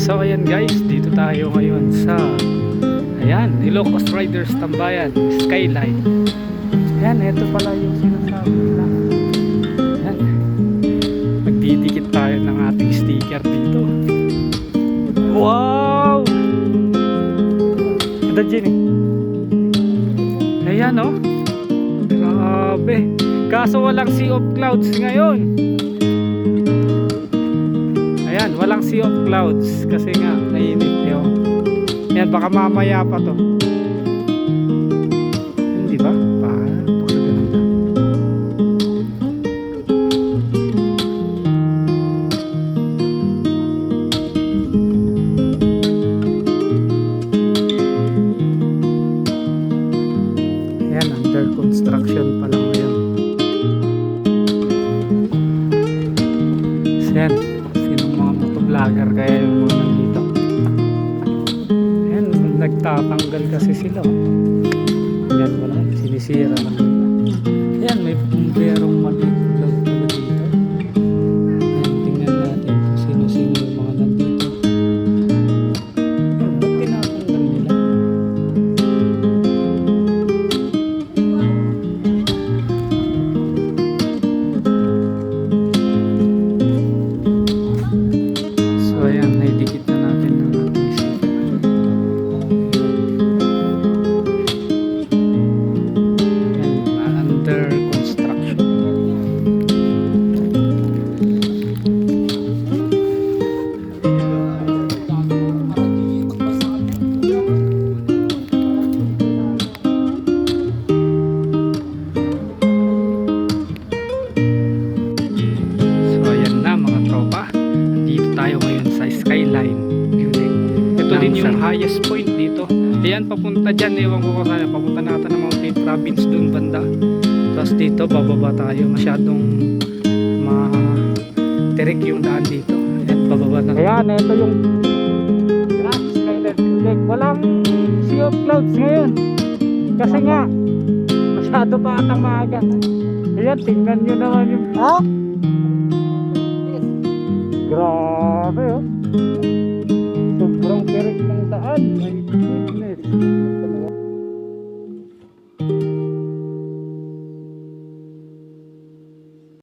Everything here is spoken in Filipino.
So ayan guys, dito tayo ngayon sa Ilocos Riders Tambayan, Skyline. Ayan, ito pala yung sinasabi nila. Ayan, magdidikit tayo ng ating sticker dito. Wow! Ganda dyan eh. Ayan oh, grabe. Kaso walang sea of clouds ngayon. Ayan, walang sea of clouds kasi nga mainit yun. Ayan, baka mamaya pa to. Hindi ba? Pakaganda. Ayan, under construction pa lang ngayon. Ayan, sinong mga motovlogger kaya yung mga nandito. Ayan, nagtatanggal kasi sila. Ayan, wala, sinisira lang. Ayan, may bumberong maliit pala dito. Ayan, tingnan natin kung sino-sino yung mga nandito. Ayan, ba't tinatanggal nila? Ayan, naidikit na natin ng ating sticker. Ayan, under construction. So ayan na mga tropa, dito tayo ngayon sa Skyline Viewdeck. Ito din yung highest point dito. Ayan, papunta dyan, ewan ko kung saan. Papunta natin ng Mountain Province dun banda. Tapos dito, bababa tayo. Masyadong ma-tirik yung daan dito. Ayan, bababa na. Ayan, ito yung Skyline Viewdeck. Walang sea of clouds ngayon. Kasi nga, masyado pa atang maaga. Ayan, tingnan nyo naman yung... Grabe oh.